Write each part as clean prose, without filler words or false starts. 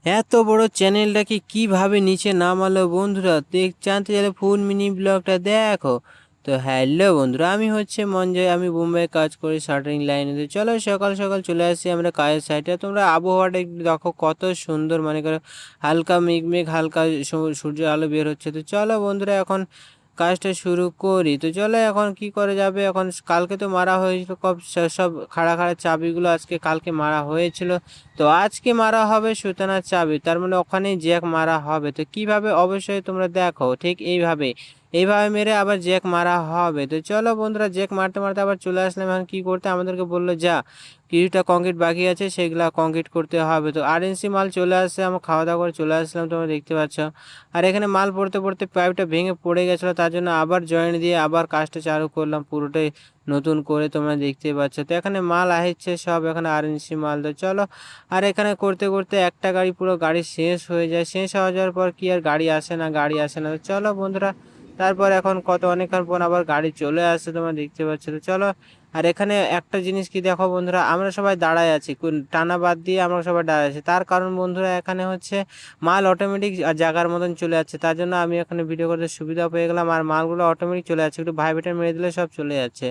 এত বড় চ্যানেলটাকে কিভাবে নিচে নামালো বন্ধুরা, জানতে চাইলে ফুল মিনি ব্লগটা দেখো। তো হ্যালো বন্ধুরা, আমি হচ্ছে মঞ্জয়, আমি মুম্বাই কাজ করি শাটারিং লাইনে। তো চলো সকাল সকাল চলে আসি আমরা কাজের সাইডে। তোমরা আবহাওয়াটা একটু দেখো কত সুন্দর, মানে করো হালকা মেঘ মেঘ, হালকা সূর্যের আলো বের হচ্ছে। তো চলো বন্ধুরা এখন কাজটা শুরু করি। তো চলো এখন কি করে যাবে, এখন কালকে তো মারা হয়েছিল সব খাড়া খাড়া চাবিগুলো আজকে কালকে মারা হয়েছিল। তো আজকে মারা হবে সুতানার চাবি, তার মানে ওখানেই জ্যাক মারা হবে। তো কিভাবে, অবশ্যই তোমরা দেখো ঠিক এইভাবে এইভাবে মেরে আবার জ্যাক মারা হবে। তো চলো বন্ধুরা, জ্যাক মারতে মারতে আবার চলে আসলাম। এখন কি করতে, আমাদেরকে বললো যা কিছুটা কংক্রিট বাকি আছে সেগুলা কংক্রিট করতে হবে। তো আরএনসি মাল চলে আসছে, আমরা খাওয়া দাওয়া করে চলে আসলাম, তোমরা দেখতে পাচ্ছ। আর এখানে মাল পড়তে পড়তে পাইপটা ভেঙে পড়ে গেছিলো, তার জন্য আবার জয়েন্ট দিয়ে আবার কাজটা চালু করলাম পুরোটাই নতুন করে, তোমরা দেখতে পাচ্ছ। তো এখানে মাল আসছে সব, এখানে আরএনসি মাল। তো চলো, আর এখানে করতে করতে একটা গাড়ি, পুরো গাড়ি শেষ হয়ে যায়। শেষ হয়ে যাওয়ার পর কি আর গাড়ি আসে না, গাড়ি আসে না। তো চলো বন্ধুরা, তারপর এখন অনেকক্ষণ পর আবার গাড়ি চলে আসছে, তোমরা দেখতে পাচ্ছ। তো চলো, আর এখানে একটা জিনিস কি দেখো বন্ধুরা, আমরা সবাই দাঁড়ায় আছি, টানা বাদ দিয়ে আমরা সবাই দাঁড়ায় আছি। তার কারণ বন্ধুরা, এখানে হচ্ছে মাল অটোমেটিক জায়গার মতন চলে যাচ্ছে, তার জন্য আমি এখানে ভিডিও করতে সুবিধা পেয়ে গেলাম। আর মালগুলো অটোমেটিক চলে যাচ্ছে, একটু ভাইব্রেটার মেরে দিলে সব চলে যাচ্ছে।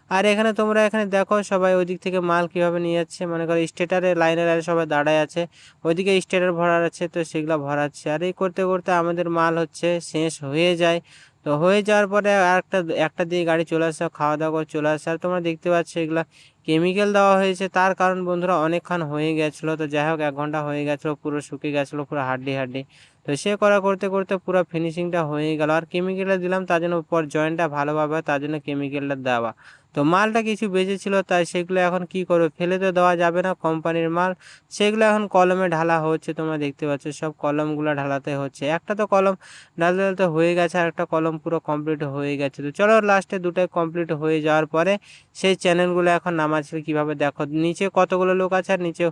আর এখানে তোমরা এখানে দেখো সবাই ওই দিক থেকে মাল কিভাবে নিয়ে যাচ্ছে, মনে করো স্টেটারে লাইনে লাইনে সবাই দাঁড়ায় আছে, ওইদিকে স্টেটার ভরার আছে, তো সেগুলো ভরাচ্ছে। আর এই করতে করতে আমাদের মাল হচ্ছে শেষ হয়ে যায়। তো হয়ে যাওয়ার পরে আর একটা একটা দিয়ে গাড়ি চলে আসে, খাওয়া দাওয়া করে চলে আসে। আর তোমরা দেখতে পাচ্ছ এগুলা কেমিক্যাল দেওয়া হয়েছে, তার কারণ বন্ধুরা অনেকক্ষণ হয়ে গেছিলো। তো যাই হোক 1 ঘন্টা হয়ে গেছিলো, পুরো শুকিয়ে গেছিলো, পুরো হাড্ডি হাড্ডি। তো সে করা করতে করতে পুরো ফিনিশিংটা হয়ে গেল। আর কেমিক্যালটা দিলাম তার জন্য পর জয়েন্টটা ভালোভাবে হয়, তার জন্য কেমিক্যালটা দেওয়া। তো মালটা কিছু বেঁচেছিল, তাই সেগুলো এখন কি করবে, ফেলে তো দেওয়া যাবে না কোম্পানির মাল। সেগুলো এখন কলমে ঢালা হচ্ছে, তোমরা দেখতে পাচ্ছ সব কলমগুলো ঢালাতে হচ্ছে। একটা তো কলম ঢালতে ঢালতে হয়ে গেছে, আর একটা কলম পুরো কমপ্লিট হয়ে গেছে। তো চলো লাস্টে দুটাই কমপ্লিট হয়ে যাওয়ার পরে সেই চ্যানেলগুলো এখন নামাচ্ছে কিভাবে দেখো, নিচে কতগুলো লোক আছে আর নিচে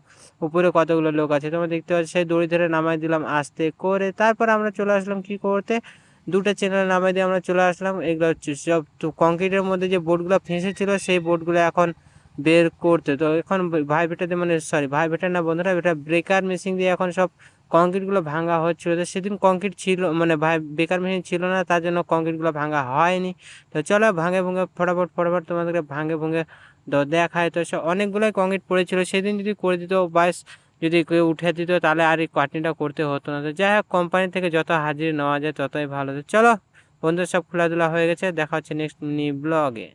উপরে কতগুলো লোক আছে, তোমরা দেখতে পাচ্ছ। সেই দড়ি ধরে নামাই দিলাম আস্তে করে, তারপর আমরা চলে আসলাম কি করতে, দুটো চ্যানেল নামাই দিয়ে আমরা চলে আসলাম। এগুলো হচ্ছে সব তো কংক্রিটের মধ্যে যে বোর্ডগুলো ফেঁসে ছিল সেই বোর্ডগুলো এখন বের করতে। তো এখন ভাইব্রেটার দিয়ে, মানে সরি ভাইব্রেটার না বন্ধুরা, এটা ব্রেকার মেশিন দিয়ে এখন সব কংক্রিটগুলো ভাঙা হচ্ছিল। তো সেদিন কংক্রিট ছিল, মানে বেকার মেশিন ছিল না, তার জন্য কংক্রিটগুলো ভাঙা হয়নি। তো চলো ভাঙে ভুঙে ফটাফট ফটাফট তোমাদেরকে ভাঙে ভুঙে দেখায়। তো সে অনেকগুলোই কংক্রিট পড়েছিল, সেদিন যদি করে দিত বাস, যদি কেউ উঠে দিত তাহলে আর এই কাটিংটা করতে হতো না। তো যাই হোক, কোম্পানি থেকে যত হাজির নেওয়া যায় ততই ভালো। তো চলো বন্ধু, সব খেলাধুলা হয়ে গেছে, দেখা হচ্ছে নেক্সট মিনি ব্লগে।